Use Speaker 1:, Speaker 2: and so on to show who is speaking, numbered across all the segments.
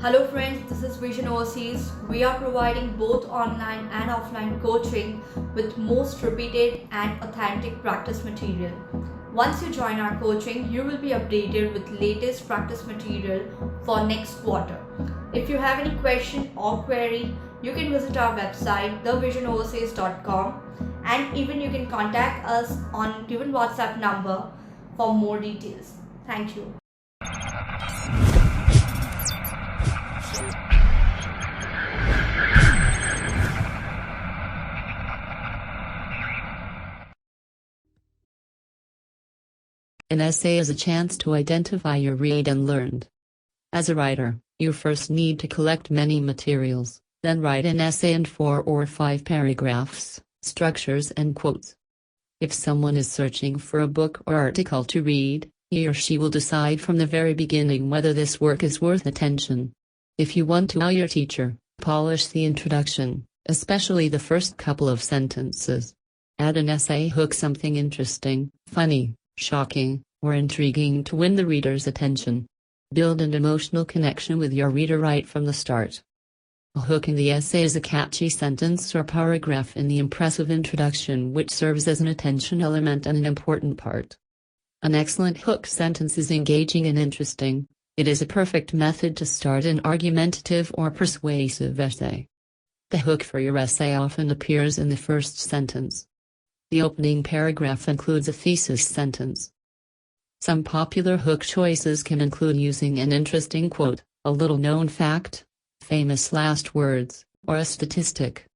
Speaker 1: Hello friends, this is Vision Overseas. We are providing both online and offline coaching with most repeated and authentic practice material. Once you join our coaching, you will be updated with latest practice material for next quarter. If you have any question or query, you can visit our website thevisionoverseas.com, and even you can contact us on given WhatsApp number for more details. Thank you.
Speaker 2: An essay is a chance to identify your read and learned. As a writer, you first need to collect many materials, then write an essay in 4 or 5 paragraphs, structures and quotes. If someone is searching for a book or article to read, he or she will decide from the very beginning whether this work is worth attention. If you want to wow your teacher, polish the introduction, especially the first couple of sentences. Add an essay hook, something interesting, funny, shocking, or intriguing to win the reader's attention. Build an emotional connection with your reader right from the start. A hook in the essay is a catchy sentence or paragraph in the impressive introduction which serves as an attention element and an important part. An excellent hook sentence is engaging and interesting. It is a perfect method to start an argumentative or persuasive essay. The hook for your essay often appears in the first sentence. The opening paragraph includes a thesis sentence. Some popular hook choices can include using an interesting quote, a little-known fact, famous last words, or a statistic.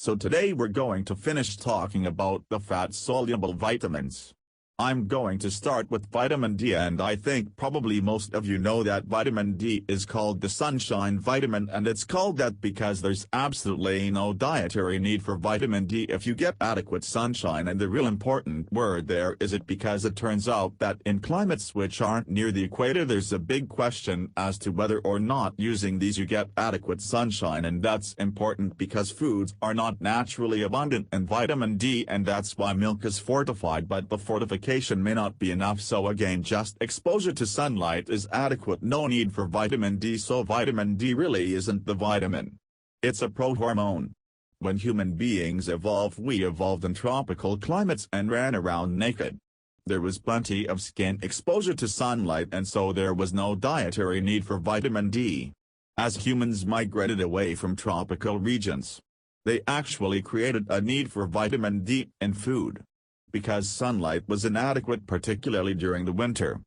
Speaker 3: So today we're going to finish talking about the fat-soluble vitamins. I'm going to start with vitamin D, and I think probably most of you know that vitamin D is called the sunshine vitamin, and it's called that because there's absolutely no dietary need for vitamin D if you get adequate sunshine. And the real important word there is it, because it turns out that in climates which aren't near the equator there's a big question as to whether or not using these you get adequate sunshine, and that's important because foods are not naturally abundant in vitamin D, and that's why milk is fortified, but the fortification may not be enough. So again, just exposure to sunlight is adequate, no need for vitamin D. So vitamin D really isn't the vitamin. It's a prohormone. When human beings evolved, we evolved in tropical climates and ran around naked. There was plenty of skin exposure to sunlight, and so there was no dietary need for vitamin D. As humans migrated away from tropical regions, they actually created a need for vitamin D in food, because sunlight was inadequate, particularly during the winter.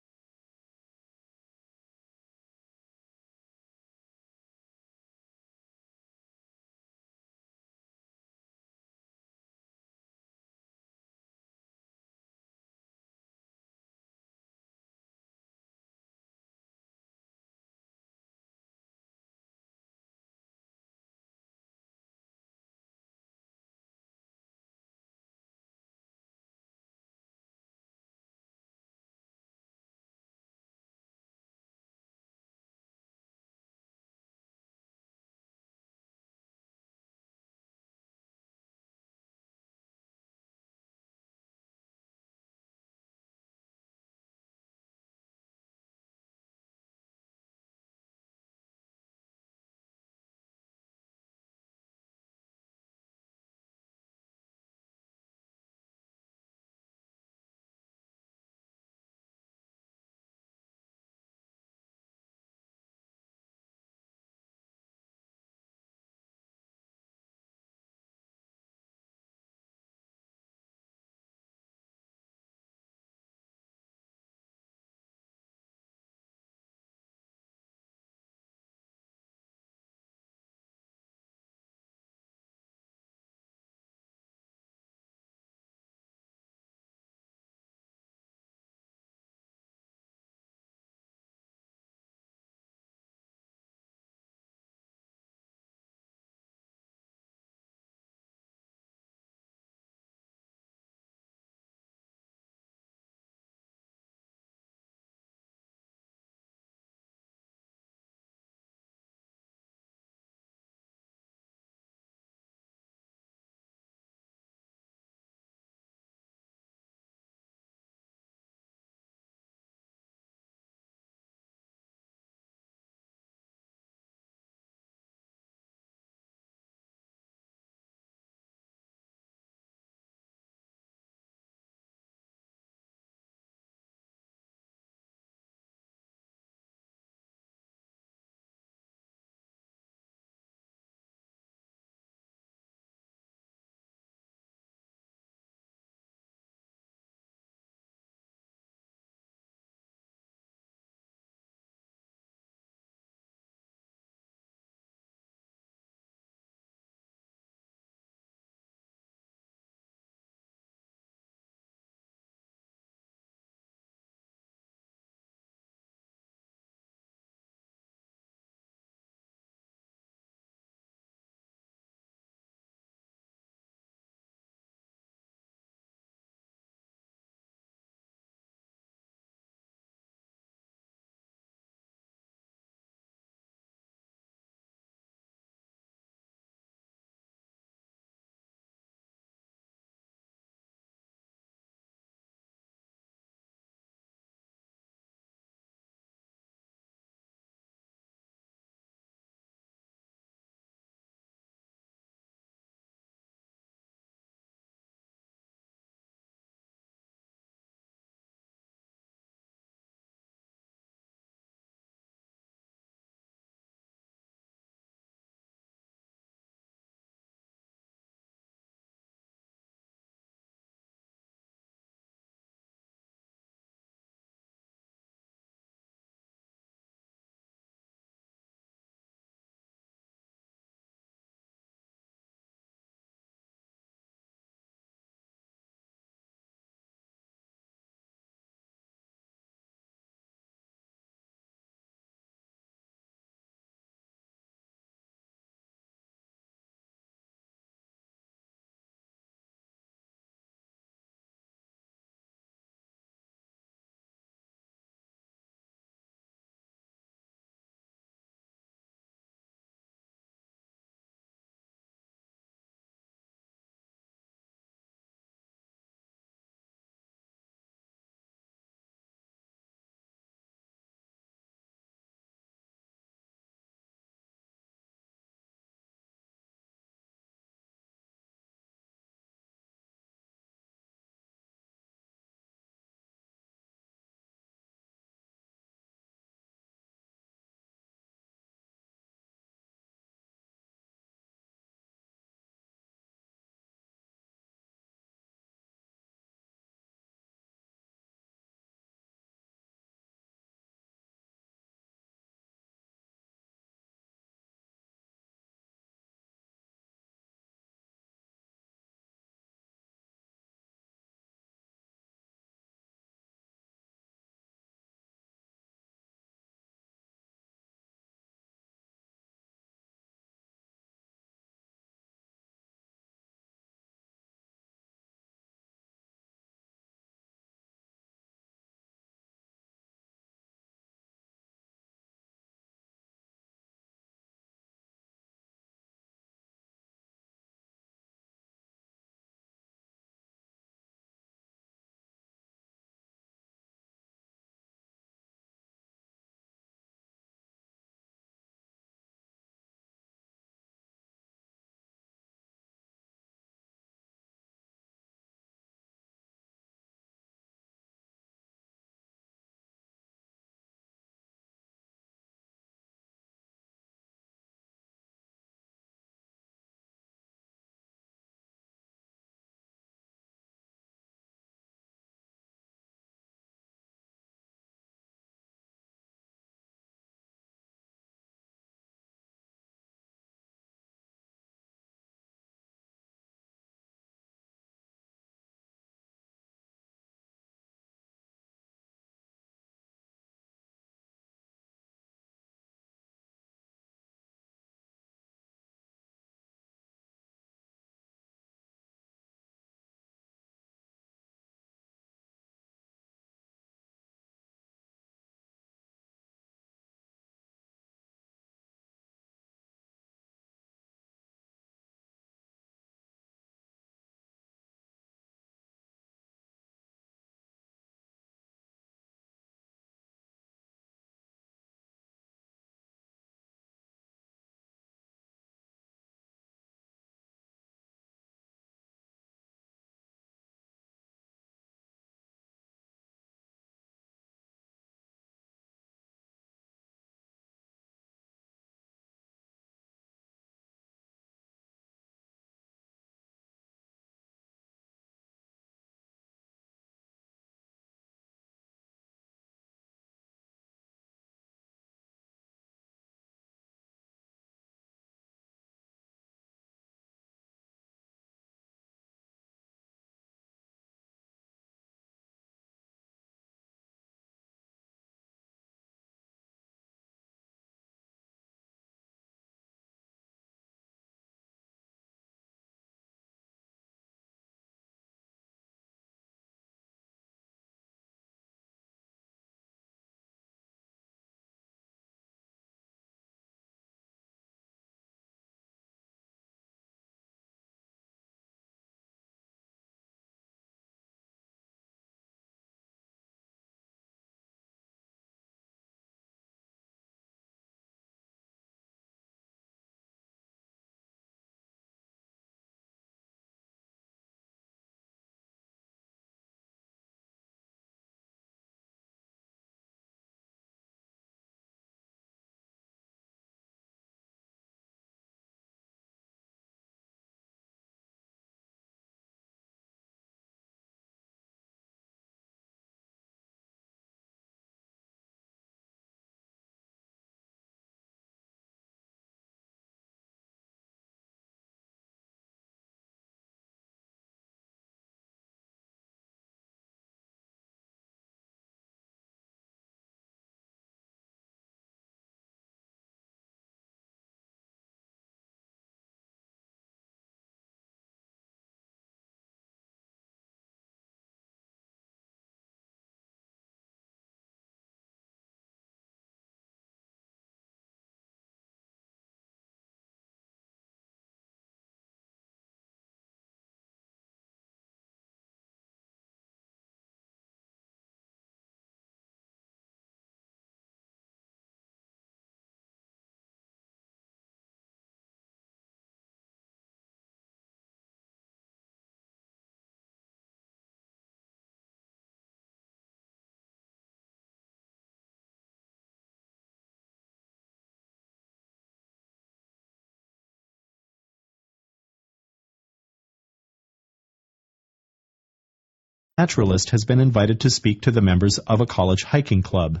Speaker 4: naturalist has been invited to speak to the members of a college hiking club.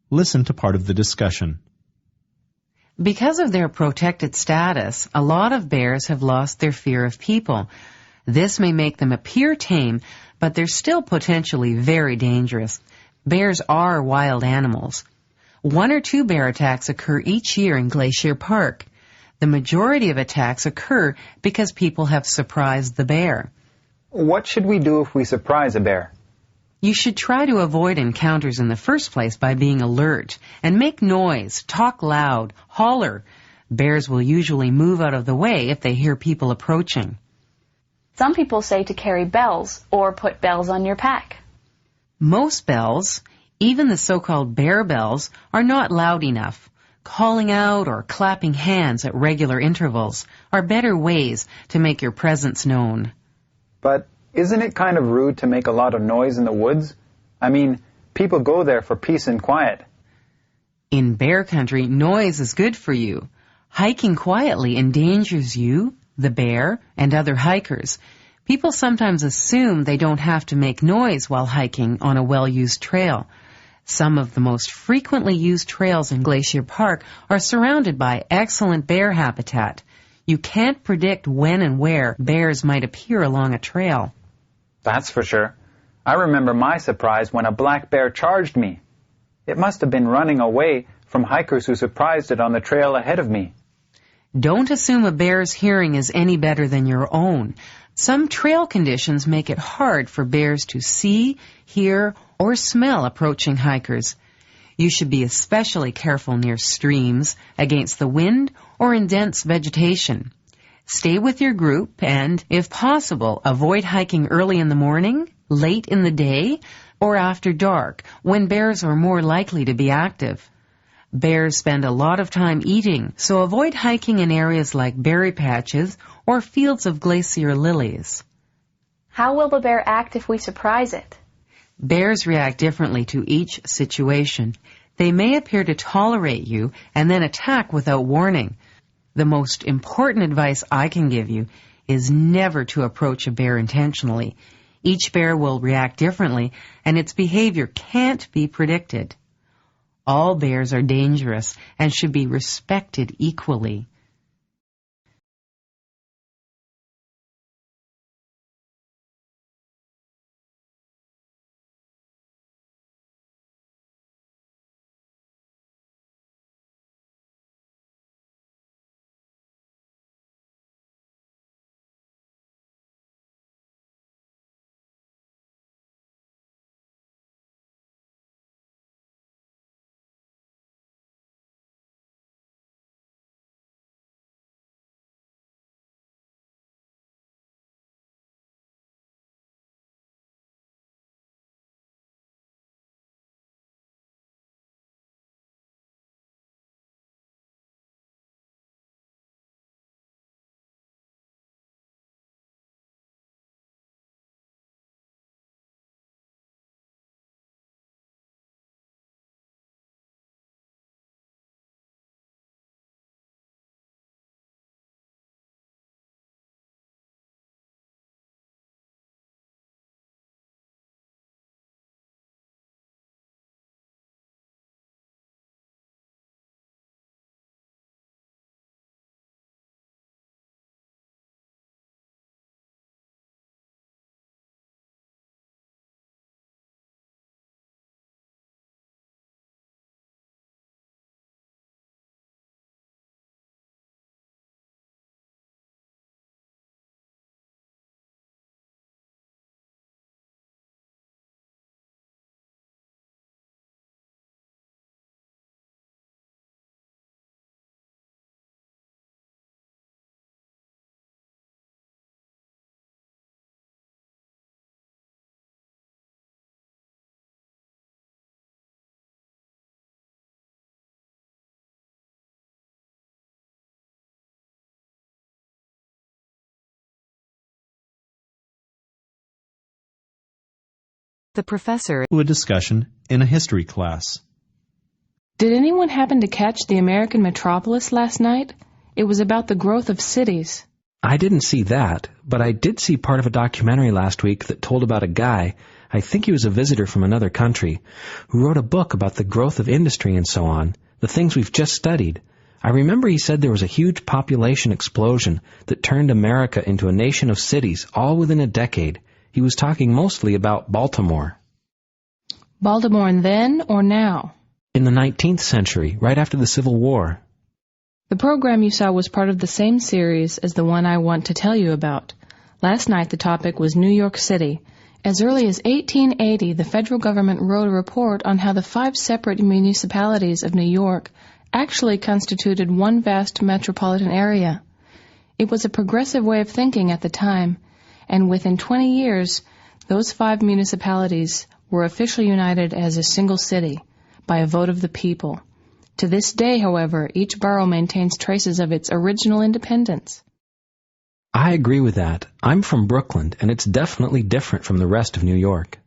Speaker 4: Listen to part of the discussion.
Speaker 5: Because of their protected status, a lot of bears have lost their fear of people. This may make them appear tame, but they're still potentially very dangerous. Bears are wild animals. 1 or 2 bear attacks occur each year in Glacier Park. The majority of attacks occur because people have surprised the bear.
Speaker 6: What should we do if we surprise a bear?
Speaker 5: You should try to avoid encounters in the first place by being alert and make noise, talk loud, holler. Bears will usually move out of the way if they hear people approaching.
Speaker 7: Some people say to carry bells or put bells on your pack.
Speaker 5: Most bells, even the so-called bear bells, are not loud enough. Calling out or clapping hands at regular intervals are better ways to make your presence known.
Speaker 6: But isn't it kind of rude to make a lot of noise in the woods? I mean, people go there for peace and quiet.
Speaker 5: In bear country, noise is good for you. Hiking quietly endangers you, the bear, and other hikers. People sometimes assume they don't have to make noise while hiking on a well-used trail. Some of the most frequently used trails in Glacier Park are surrounded by excellent bear habitat. You can't predict when and where bears might appear along a trail.
Speaker 6: That's for sure. I remember my surprise when a black bear charged me. It must have been running away from hikers who surprised it on the trail ahead of me.
Speaker 5: Don't assume a bear's hearing is any better than your own. Some trail conditions make it hard for bears to see, hear, or smell approaching hikers. You should be especially careful near streams, against the wind, or in dense vegetation. Stay with your group and, if possible, avoid hiking early in the morning, late in the day, or after dark, when bears are more likely to be active. Bears spend a lot of time eating, so avoid hiking in areas like berry patches or fields of glacier lilies.
Speaker 7: How will the bear act if we surprise it?
Speaker 5: Bears react differently to each situation. They may appear to tolerate you and then attack without warning. The most important advice I can give you is never to approach a bear intentionally. Each bear will react differently, and its behavior can't be predicted. All bears are dangerous and should be respected equally.
Speaker 8: The professor.
Speaker 4: To a discussion in a history class.
Speaker 9: Did anyone happen to catch the American metropolis last night? It was about the growth of cities.
Speaker 10: I didn't see that, but I did see part of a documentary last week that told about a guy, I think he was a visitor from another country, who wrote a book about the growth of industry and so on, the things we've just studied. I remember he said there was a huge population explosion that turned America into a nation of cities all within a decade. He was talking mostly about Baltimore.
Speaker 9: Baltimore then or now?
Speaker 10: In the 19th century, right after the Civil War.
Speaker 9: The program you saw was part of the same series as the one I want to tell you about. Last night the topic was New York City. As early as 1880, the federal government wrote a report on how the 5 separate municipalities of New York actually constituted one vast metropolitan area. It was a progressive way of thinking at the time, and within 20 years, those 5 municipalities were officially united as a single city by a vote of the people. To this day, however, each borough maintains traces of its original independence.
Speaker 10: I agree with that. I'm from Brooklyn, and it's definitely different from the rest of New York.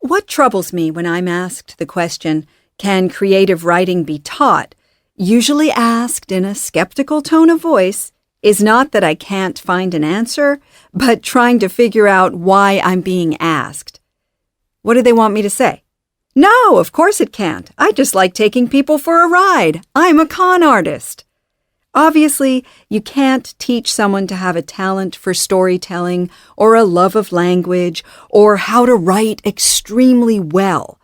Speaker 11: What troubles me when I'm asked the question, can creative writing be taught, usually asked in a skeptical tone of voice, is not that I can't find an answer, but trying to figure out why I'm being asked. What do they want me to say? No, of course it can't. I just like taking people for a ride. I'm a con artist. Obviously, you can't teach someone to have a talent for storytelling or a love of language or how to write extremely well.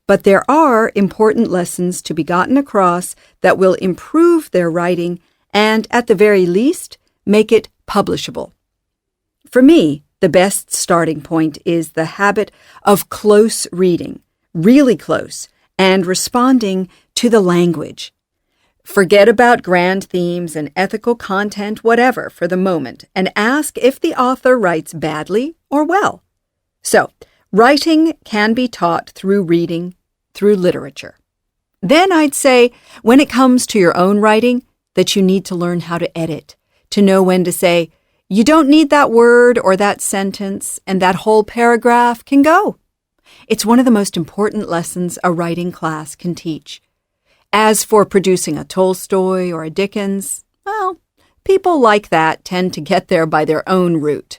Speaker 11: But there are important lessons to be gotten across that will improve their writing and, at the very least, make it publishable. For me, the best starting point is the habit of close reading, really close, and responding to the language. Forget about grand themes and ethical content, whatever, for the moment, and ask if the author writes badly or well. So, writing can be taught through reading, through literature. Then I'd say, when it comes to your own writing, that you need to learn how to edit, to know when to say, you don't need that word or that sentence, and that whole paragraph can go. It's one of the most important lessons a writing class can teach. As for producing a Tolstoy or a Dickens, well, People like that tend to get there by their own route.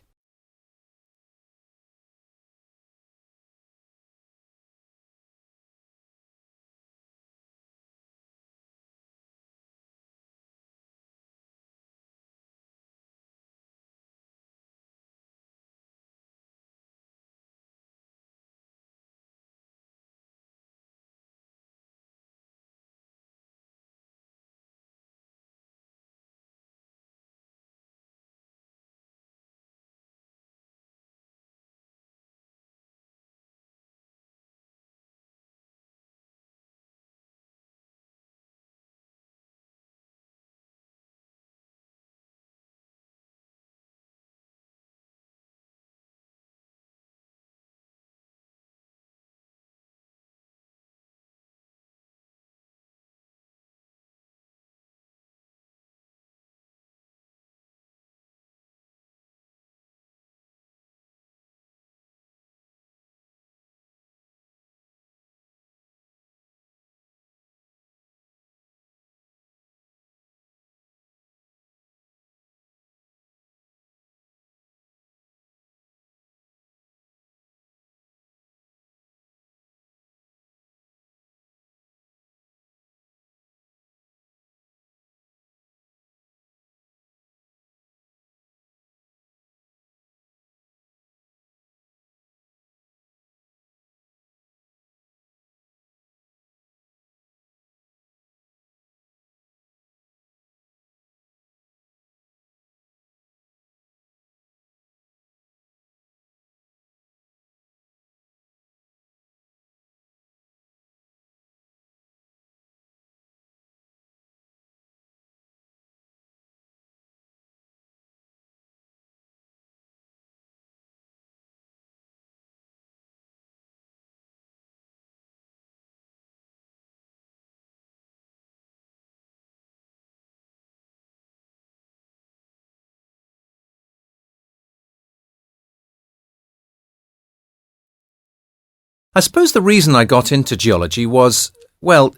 Speaker 12: I suppose the reason I got into geology was, well,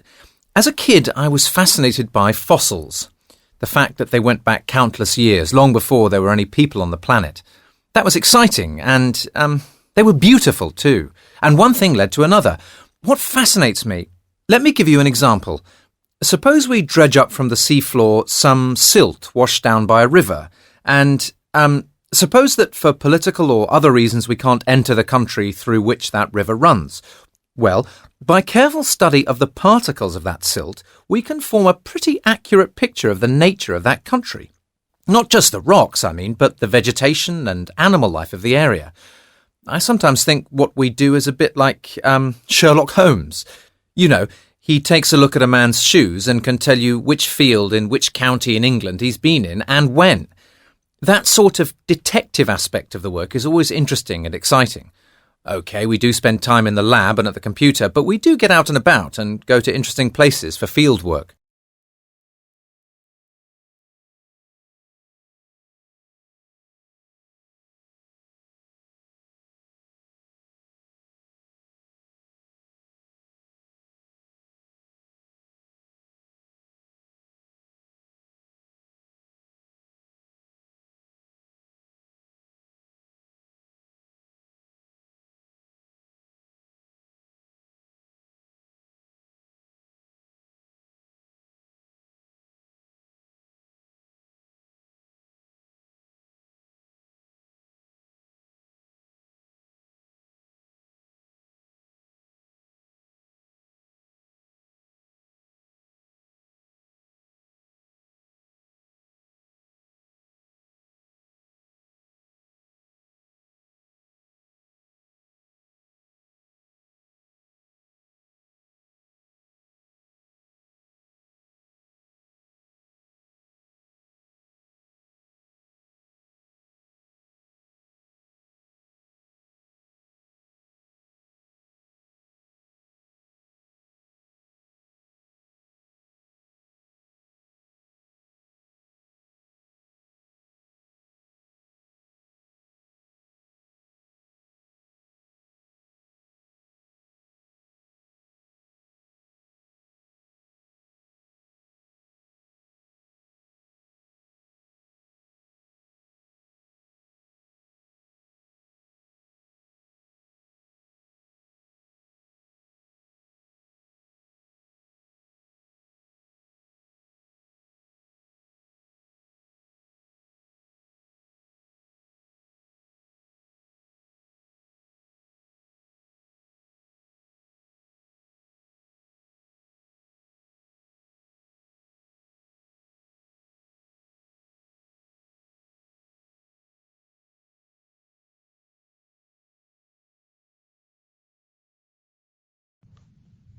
Speaker 12: as a kid I was fascinated by fossils. The fact that they went back countless years, long before there were any people on the planet. That was exciting, and they were beautiful too. And one thing led to another. What fascinates me? Let me give you an example. Suppose we dredge up from the seafloor some silt washed down by a river, and suppose that for political or other reasons we can't enter the country through which that river runs. Well, by careful study of the particles of that silt, we can form a pretty accurate picture of the nature of that country. Not just the rocks, I mean, but the vegetation and animal life of the area. I sometimes think what we do is a bit like Sherlock Holmes. You know, he takes a look at a man's shoes and can tell you which field in which county in England he's been in and when. That sort of detective aspect of the work is always interesting and exciting. OK, we do spend time in the lab and at the computer, but we do get out and about and go to interesting places for field work.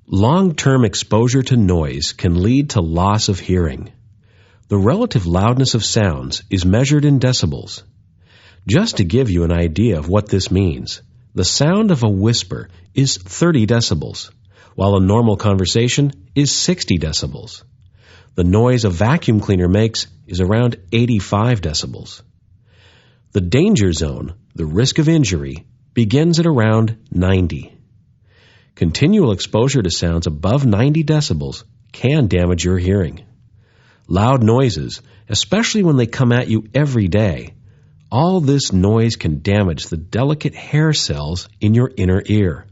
Speaker 10: Long-term exposure to noise can lead to loss of hearing. The relative loudness of sounds is measured in decibels. Just to give you an idea of what this means, the sound of a whisper is 30 decibels, while a normal conversation is 60 decibels. The noise a vacuum cleaner makes is around 85 decibels. The danger zone, the risk of injury, begins at around 90. Continual exposure to sounds above 90 decibels can damage your hearing. Loud noises, especially when they come at you every day, all this noise can damage the delicate hair cells in your inner ear.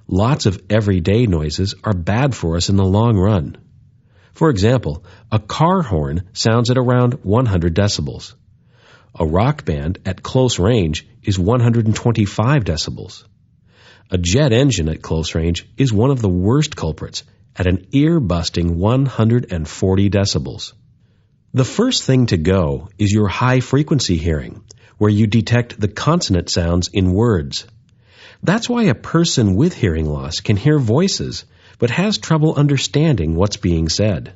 Speaker 10: Lots of everyday noises are bad for us in the long run. For example, a car horn sounds at around 100 decibels. A rock band at close range is 125 decibels. A jet engine at close range is one of the worst culprits at an ear-busting 140 decibels. The first thing to go is your high-frequency hearing, where you detect the consonant sounds in words. That's why a person with hearing loss can hear voices, but has trouble understanding what's being said.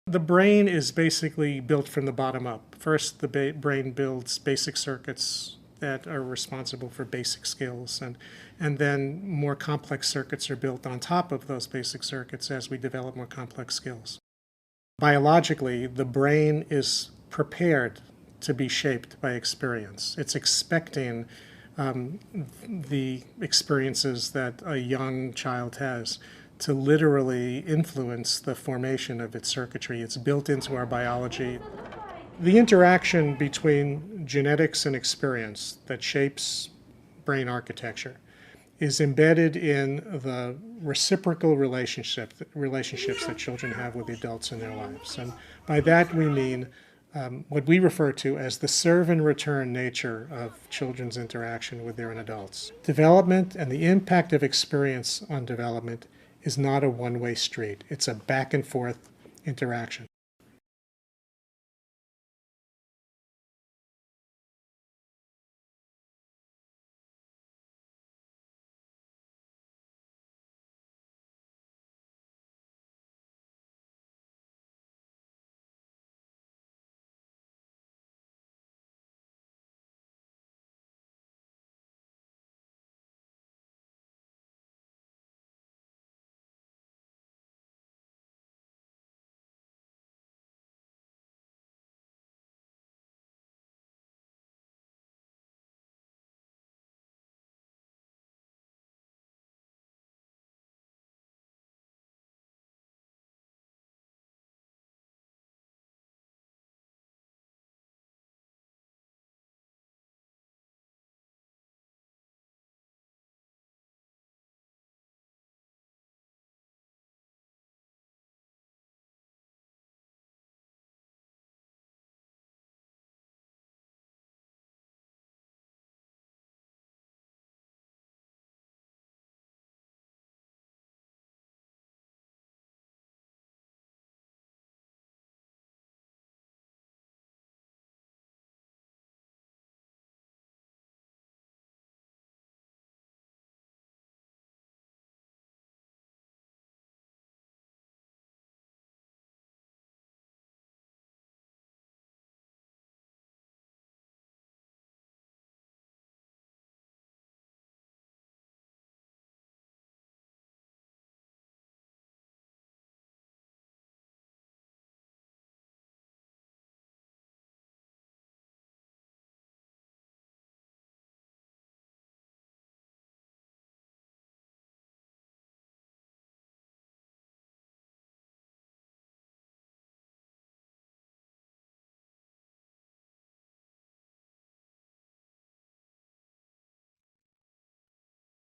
Speaker 13: The brain is basically built from the bottom up. First, the brain builds basic circuits that are responsible for basic skills, and then more complex circuits are built on top of those basic circuits as we develop more complex skills. Biologically, the brain is prepared to be shaped by experience. It's expecting the experiences that a young child has to literally influence the formation of its circuitry. It's built into our biology. The interaction between genetics and experience that shapes brain architecture is embedded in the reciprocal relationships that children have with the adults in their lives. And by that we mean what we refer to as the serve and return nature of children's interaction with their adults. Development and the impact of experience on development is not a one-way street. It's a back and forth interaction.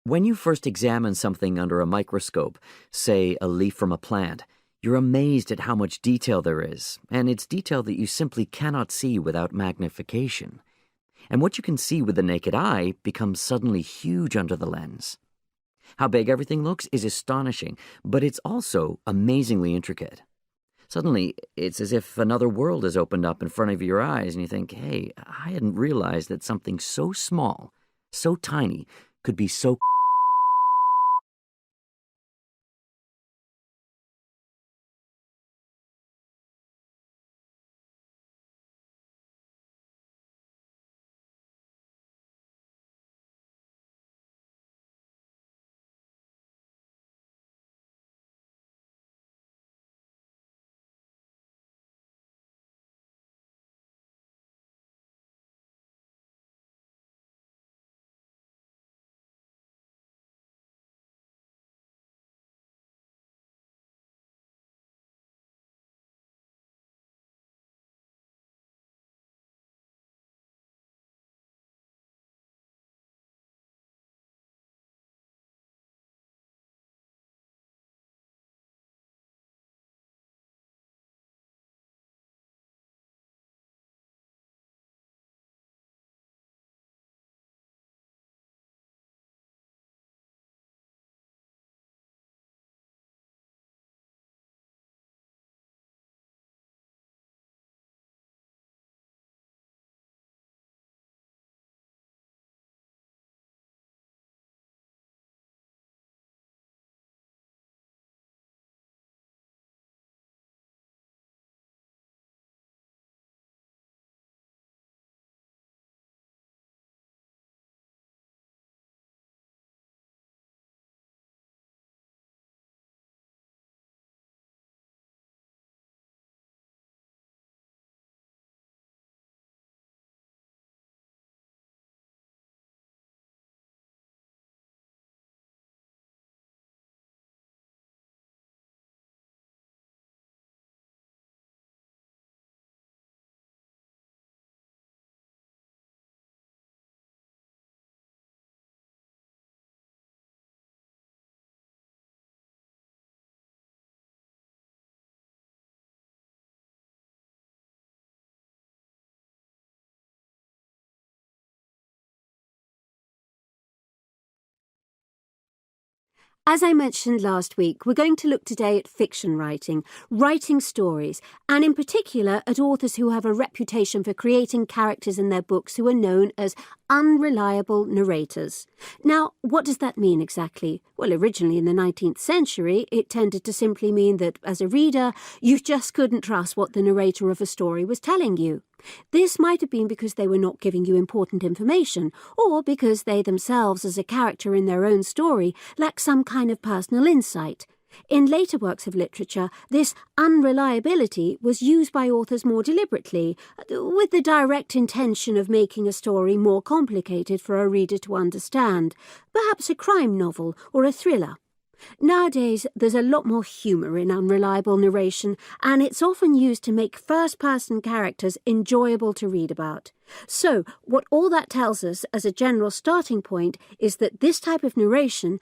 Speaker 14: When you first examine something under a microscope, say a leaf from a plant, you're amazed at how much detail there is, and it's detail that you simply cannot see without magnification. And what you can see with the naked eye becomes suddenly huge under the lens. How big everything looks is astonishing, but it's also amazingly intricate. Suddenly, it's as if another world has opened up in front of your eyes, and you think, hey, I hadn't realized that something so small, so tiny, could be so
Speaker 15: As I mentioned last week, we're going to look today at fiction writing, writing stories, and in particular at authors who have a reputation for creating characters in their books who are known as unreliable narrators. Now, what does that mean exactly? Well, originally in the 19th century, it tended to simply mean that, as a reader, you just couldn't trust what the narrator of a story was telling you. This might have been because they were not giving you important information, or because they themselves, as a character in their own story, lacked some kind of personal insight. In later works of literature, this unreliability was used by authors more deliberately, with the direct intention of making a story more complicated for a reader to understand, perhaps a crime novel or a thriller. Nowadays, there's a lot more humour in unreliable narration, and it's often used to make first-person characters enjoyable to read about. So, what all that tells us as a general starting point is that this type of narration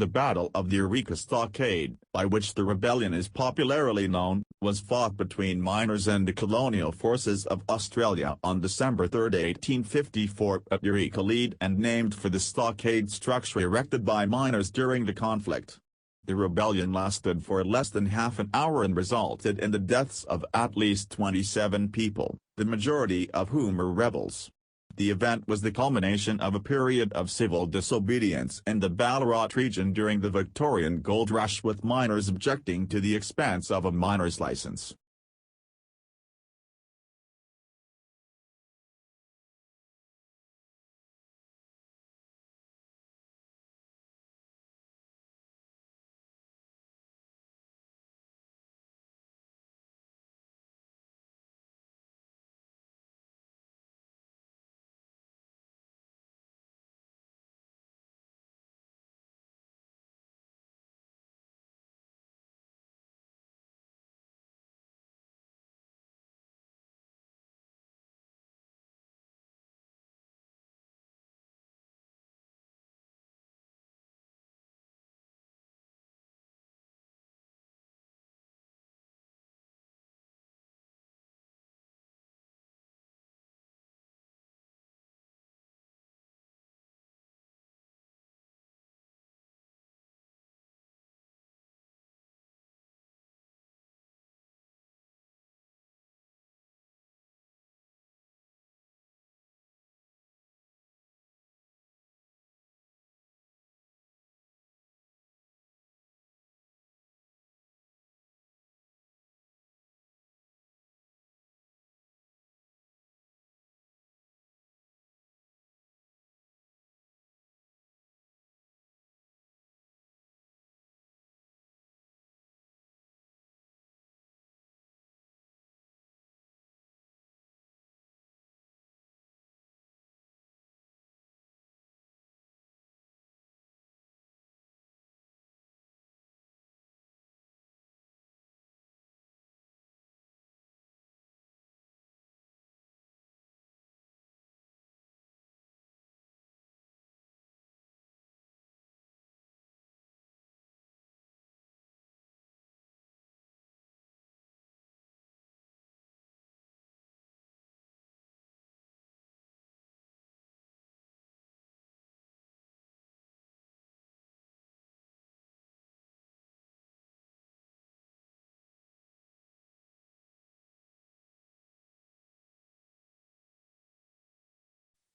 Speaker 3: The Battle of the Eureka Stockade, by which the rebellion is popularly known, was fought between miners and the colonial forces of Australia on December 3, 1854 at Eureka Lead, and named for the stockade structure erected by miners during the conflict. The rebellion lasted for less than half an hour and resulted in the deaths of at least 27 people, the majority of whom were rebels. The event was the culmination of a period of civil disobedience in the Ballarat region during the Victorian gold rush, with miners objecting to the expense of a miner's license.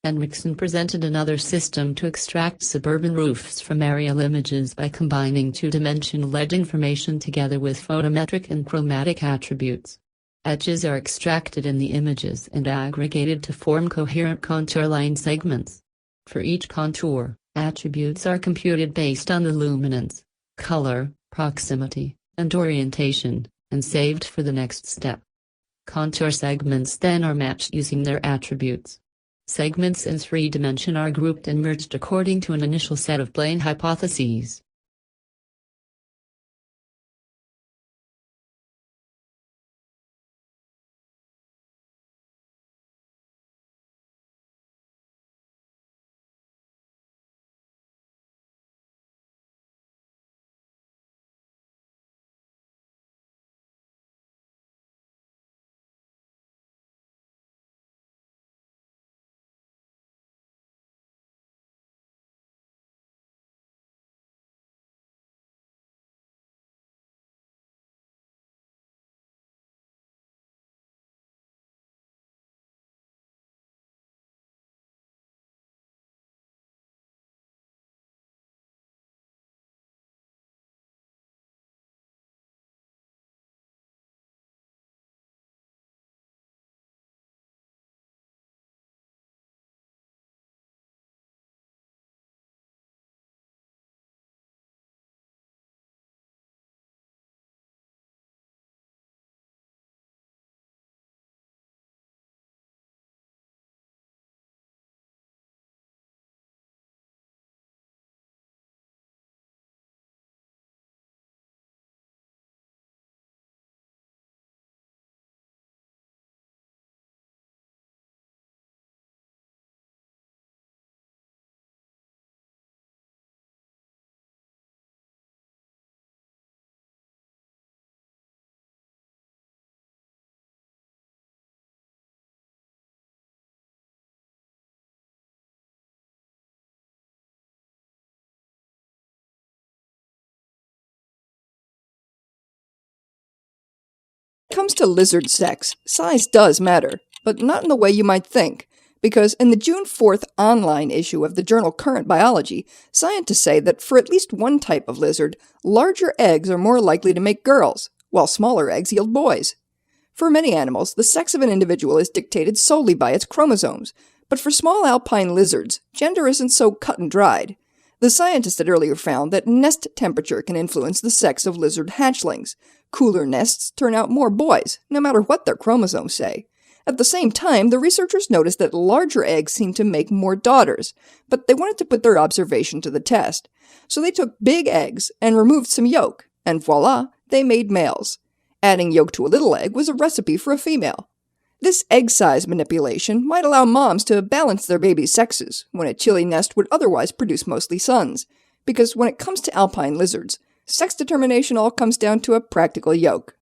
Speaker 2: Henriksen presented another system to extract suburban roofs from aerial images by combining two-dimensional LED information together with photometric and chromatic attributes. Edges are extracted in the images and aggregated to form coherent contour line segments. For each contour, attributes are computed based on the luminance, color, proximity, and orientation, and saved for the next step. Contour segments then are matched using their attributes. Segments in 3D are grouped and merged according to an initial set of plane hypotheses.
Speaker 16: comes to lizard sex, size does matter, but not in the way you might think. Because in the June 4th online issue of the journal Current Biology, scientists say that for at least one type of lizard, larger eggs are more likely to make girls, while smaller eggs yield boys. For many animals, the sex of an individual is dictated solely by its chromosomes, but for small alpine lizards, gender isn't so cut and dried. The scientists had earlier found that nest temperature can influence the sex of lizard hatchlings. Cooler nests turn out more boys, no matter what their chromosomes say. At the same time, the researchers noticed that larger eggs seemed to make more daughters, but they wanted to put their observation to the test. So they took big eggs and removed some yolk, and voila, they made males. Adding yolk to a little egg was a recipe for a female. This egg size manipulation might allow moms to balance their babies' sexes, when a chilly nest would otherwise produce mostly sons. Because when it comes to alpine lizards, sex determination all comes down to a practical yolk.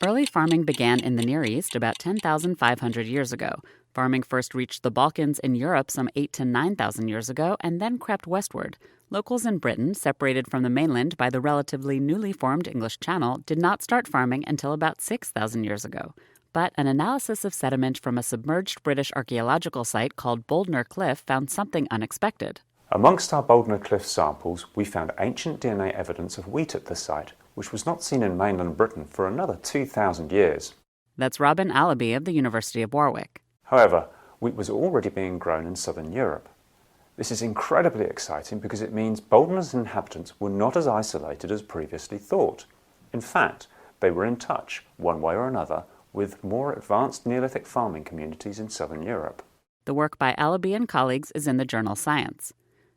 Speaker 17: Early farming began in the Near East about 10,500 years ago. Farming first reached the Balkans in Europe some 8,000 to 9,000 years ago and then crept westward. Locals in Britain, separated from the mainland by the relatively newly formed English Channel, did not start farming until about 6,000 years ago. But an analysis of sediment from a submerged British archaeological site called Boldner Cliff found something unexpected.
Speaker 18: Amongst our Boldner Cliff samples, we found ancient DNA evidence of wheat at the site, which was not seen in mainland Britain for another 2,000 years.
Speaker 17: That's Robin Allaby of the University of Warwick.
Speaker 18: However, wheat was already being grown in southern Europe. This is incredibly exciting because it means Boldner's inhabitants were not as isolated as previously thought. In fact, they were in touch, one way or another, with more advanced Neolithic farming communities in southern Europe.
Speaker 17: The work by Allaby and colleagues is in the journal Science.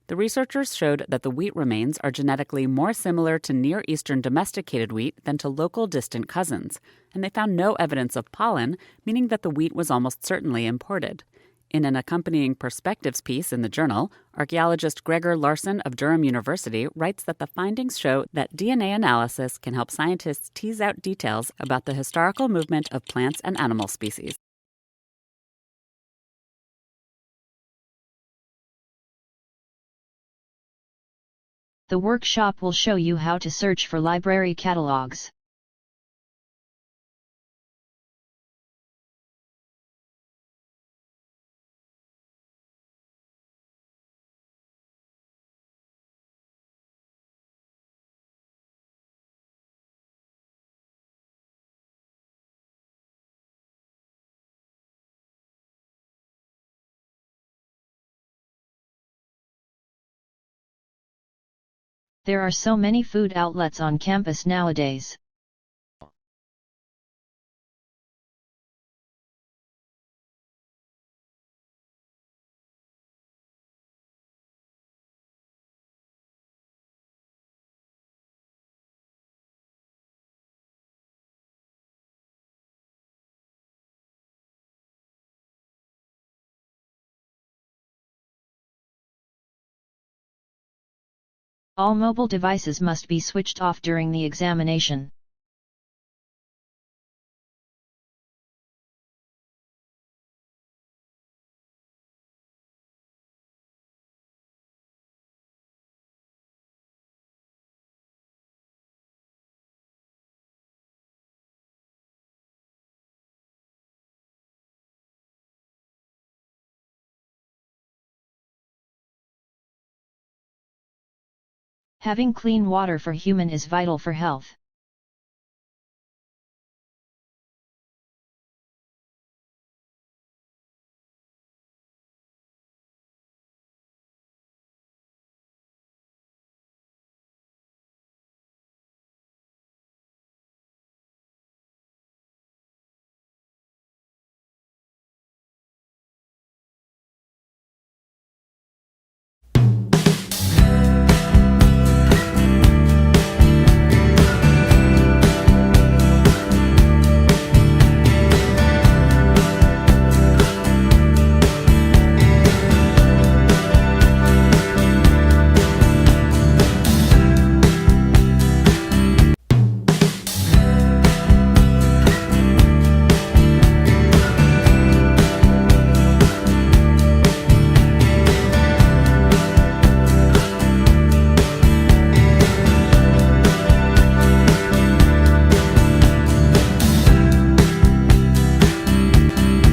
Speaker 17: The researchers showed that the wheat remains are genetically more similar to Near Eastern domesticated wheat than to local distant cousins, and they found no evidence of pollen, meaning that the wheat was almost certainly imported. In an accompanying perspectives piece in the journal, archaeologist Gregor Larson of Durham University writes that the findings show that DNA analysis can help scientists tease out details about the historical movement of plants and animal species.
Speaker 19: The workshop will show you how to search for library catalogs. There are so many food outlets on campus nowadays. All mobile devices must be switched off during the examination. Having clean water for human is vital for health.